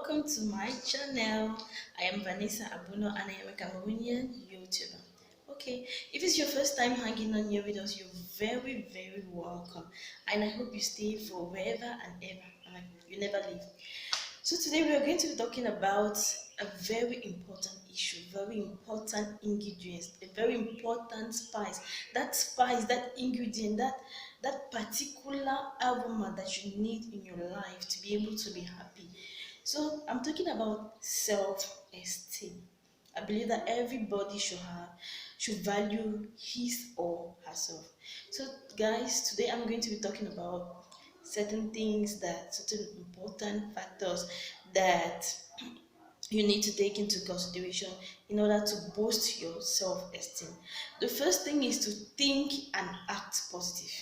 welcome to my channel. I am Vanessa Abuno and I am a Cameroonian YouTuber. Okay, if it's your first time hanging on here with us, you're very welcome, and I hope you stay for wherever and ever, and you never leave. So today we are going to be talking about a very important issue, very important ingredients, a very important spice. That spice, that ingredient, that particular aroma that you need in your life to be able to be happy. So I'm talking about self-esteem. I believe that everybody should value his or herself. So guys, today I'm going to be talking about certain important factors that you need to take into consideration in order to boost your self-esteem. The first thing is to think and act positive.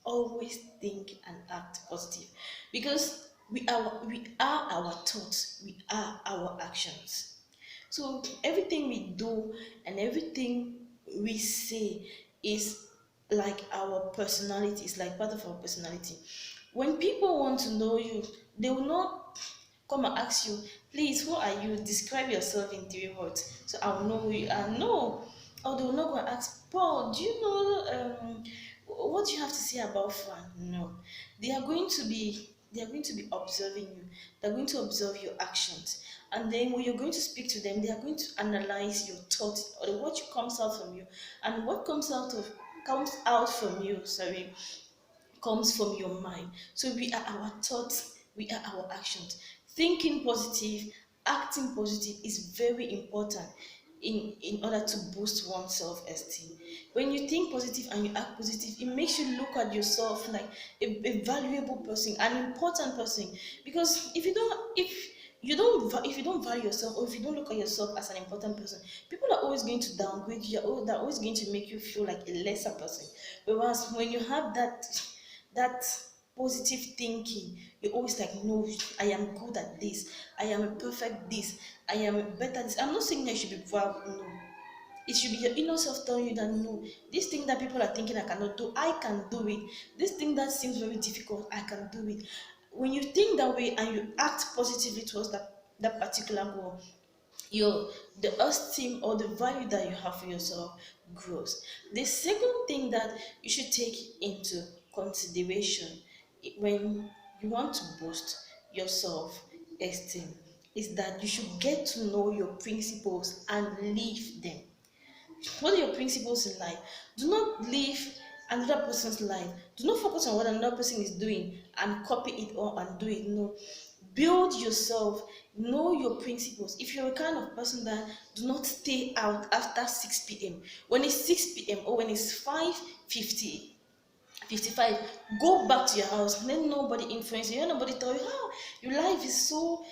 Always think and act positive, because we are our thoughts, we are our actions. So everything we do and everything we say is like our personality, is like part of our personality. When people want to know you, they will not come and ask you, please, who are you? Describe yourself in 3 words so I'll know who you are. No. Or they will not go and ask, Paul, do you know what do you have to say about Fran? No. They are going to be observing you. They're going to observe your actions. And then when you're going to speak to them, they are going to analyze your thoughts or what comes out from you. And what comes out from you, sorry, comes from your mind. So we are our thoughts, we are our actions. Thinking positive, acting positive is very important in order to boost one's self-esteem. When you think positive and you act positive, it makes you look at yourself like a valuable person, an important person. Because if you don't value yourself, or if you don't look at yourself as an important person, people are always going to downgrade you. They're always going to make you feel like a lesser person. Whereas when you have that positive thinking, you're always like, no, I am good at this, I am a perfect this, I am a better this. I'm not saying that you should be proud, no. It should be your inner self telling you that no, this thing that people are thinking I cannot do, I can do it. This thing that seems very difficult, I can do it. When you think that way and you act positively towards that particular goal, your the esteem or the value that you have for yourself grows. The second thing that you should take into consideration when you want to boost your self-esteem is that you should get to know your principles and live them. What are your principles in life? Do not live another person's life. Do not focus on what another person is doing and copy it or and do it. No. Build yourself, know your principles. If you're a kind of person that do not stay out after 6 p.m., when it's 6 p.m. or when it's 5:55, go back to your house. Let nobody influence you. Let nobody tell you, oh, your life is so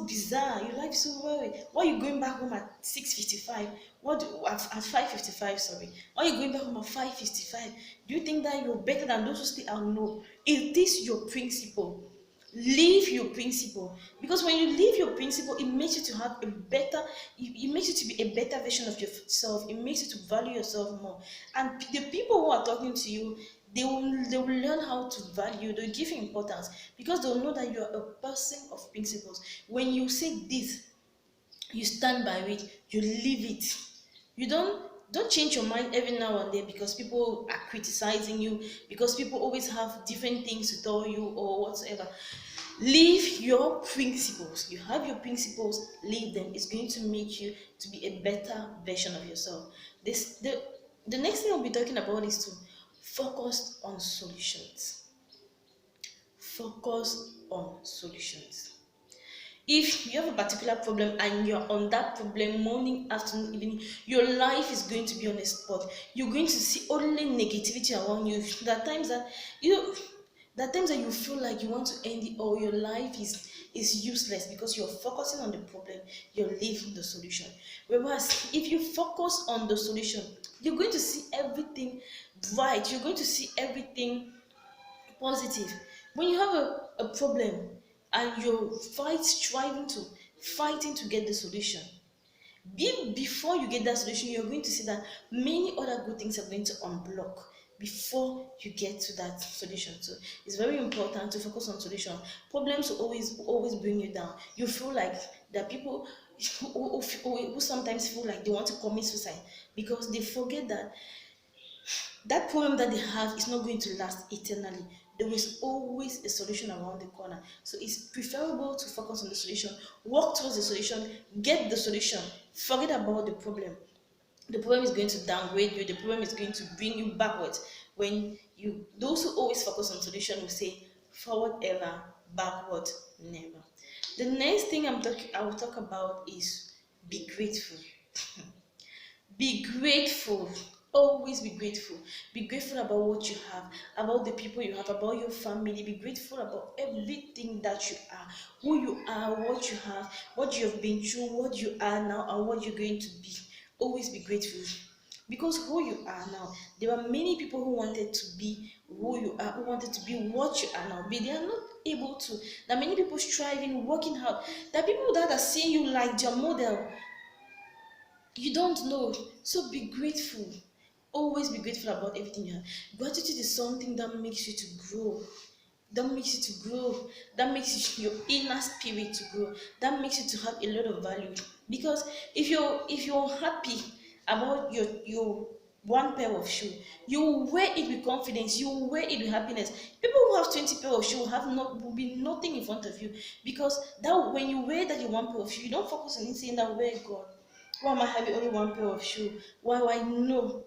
bizarre. Your life is so weird. Why are you going back home at 6:55? At 5:55? Sorry. Why are you going back home at 5:55? Do you think that you're better than those who stay out? No. Is this your principle? Live your principle, because when you live your principle, it makes you to have a better, it makes you to be a better version of yourself. It makes you to value yourself more, and the people who are talking to you, they will learn how to value. They'll give you importance because they'll know that you're a person of principles. When you say this, you stand by it, you live it. You don't change your mind every now and then because people are criticizing you, because people always have different things to tell you or whatsoever. Live your principles. You have your principles, live them. It's going to make you to be a better version of yourself. The next thing I'll be talking about is to focus on solutions. Focus on solutions. If you have a particular problem and you're on that problem morning, afternoon, evening, your life is going to be on a spot. You're going to see only negativity around you. There are times that you feel like you want to end it, or your life is useless because you're focusing on the problem, you're leaving the solution. Whereas if you focus on the solution, you're going to see everything bright, you're going to see everything positive. When you have a problem and you're fighting to get the solution, before you get that solution, you're going to see that many other good things are going to unblock. before you get to that solution. So it's very important to focus on solution. Problems will always bring you down. You feel like there are people who sometimes feel like they want to commit suicide because they forget that that problem that they have is not going to last eternally. There is always a solution around the corner. So it's preferable to focus on the solution, work towards the solution, get the solution, forget about the problem. The problem is going to downgrade you, the problem is going to bring you backwards. When you those who always focus on solution will say forward ever, backward never. The next thing I will talk about is be grateful. Be grateful. Always be grateful. Be grateful about what you have, about the people you have, about your family. Be grateful about everything that you are, who you are, what you have, what you have been through, what you are now, and what you're going to be. Always be grateful. Because who you are now, there are many people who wanted to be who you are, who wanted to be what you are now, but they are not able to. There are many people striving, working hard. There are people that are seeing you like their model, you don't know. So be grateful. Always be grateful about everything you have. Gratitude is something that makes you to grow, that makes you to grow, that makes you, your inner spirit to grow, that makes you to have a lot of value. Because if you're happy about your one pair of shoe, you will wear it with confidence, you will wear it with happiness. People who have 20 pair of shoe will be nothing in front of you. Because that when you wear that your one pair of shoe, you don't focus on it saying that, where God, why am I having only one pair of shoe? Why do I know?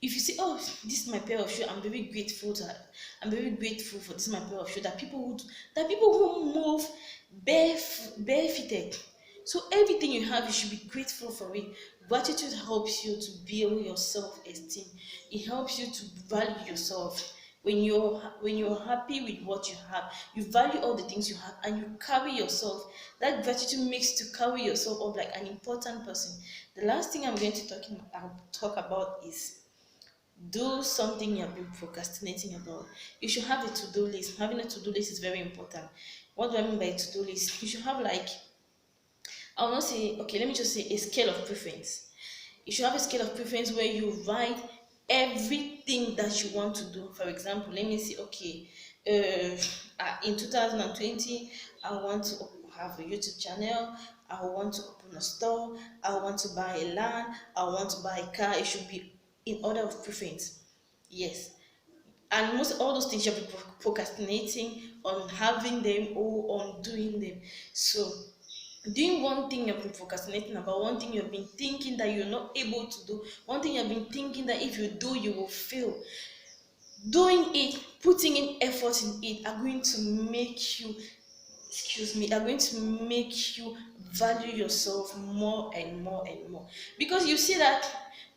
If you say, oh, this is my pair of shoe, I'm very grateful for this my pair of shoe. That people who move barefooted. So everything you have, you should be grateful for it. Gratitude helps you to build your self-esteem. It helps you to value yourself. When you're happy with what you have, you value all the things you have, and you carry yourself. That gratitude makes to carry yourself up like an important person. The last thing I'm going to talk about is do something you have been procrastinating about. You should have a to-do list. Having a to-do list is very important. What do I mean by a to-do list? You should have, like, I will not say, okay, let me just say a scale of preference. You should have a scale of preference where you write everything that you want to do. For example, let me say, okay, in 2020, I want to have a YouTube channel, I want to open a store, I want to buy a land, I want to buy a car. It should be in order of preference. Yes. And most all those things you'll be procrastinating on having them or on doing them. So doing one thing you've been procrastinating about, one thing you've been thinking that you're not able to do, one thing you've been thinking that if you do you will fail, doing it, putting in effort in it, are going to make you, are going to make you value yourself more and more and more. Because you see that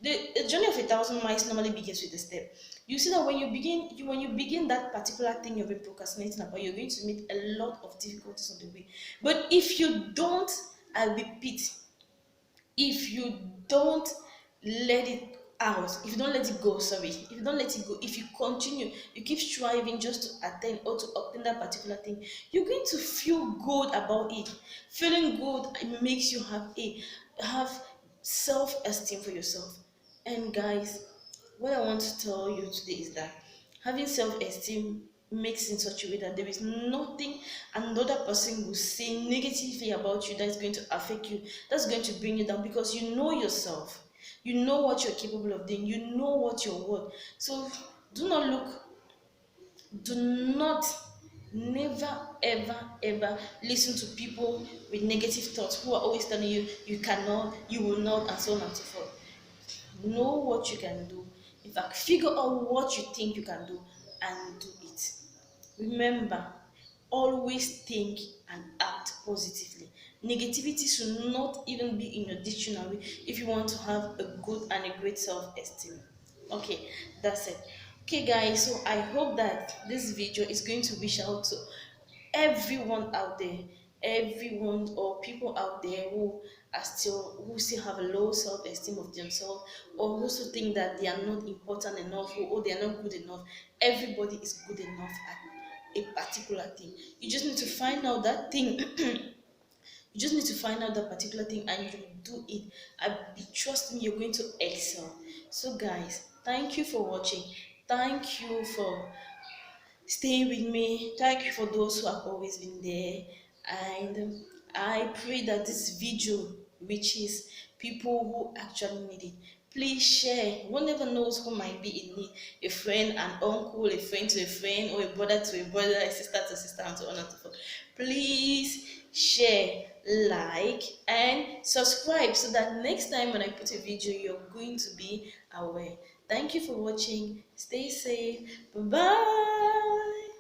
the journey of 1,000 miles normally begins with a step. You see that when you begin that particular thing you've been procrastinating about, you're going to meet a lot of difficulties on the way. But if you don't, I repeat, if you don't let it out, if you don't let it go, sorry, if you don't let it go, if you continue, you keep striving just to attain or to obtain that particular thing, you're going to feel good about it. Feeling good, it makes you have self-esteem for yourself. And guys, what I want to tell you today is that having self-esteem makes in such a way that there is nothing another person will say negatively about you that's going to affect you, that's going to bring you down, because you know yourself. You know what you're capable of doing. You know what you're worth. So do not look, do not, never, ever, ever listen to people with negative thoughts who are always telling you you cannot, you will not, and so on and so forth. Know what you can do. In fact, figure out what you think you can do and do it. Remember, always think and act positively. Negativity should not even be in your dictionary if you want to have a good and a great self-esteem. Okay, that's it. Okay, guys, so I hope that this video is going to reach out to everyone out there, everyone or people out there who still have a low self-esteem of themselves, or who still think that they are not important enough, or they are not good enough. Everybody is good enough at a particular thing. You just need to find out that thing. You just need to find out that particular thing and you do it. Trust me, you're going to excel. So guys, Thank you for watching. Thank you for staying with me. Thank you for those who have always been there. And I pray that this video reaches people who actually need it. Please share. One never knows who might be in need. A friend, an uncle, a friend to a friend, or a brother to a brother, a sister to sister, and so on and so forth. Please share, like, and subscribe so that next time when I put a video, you're going to be aware. Thank you for watching. Stay safe. Bye bye.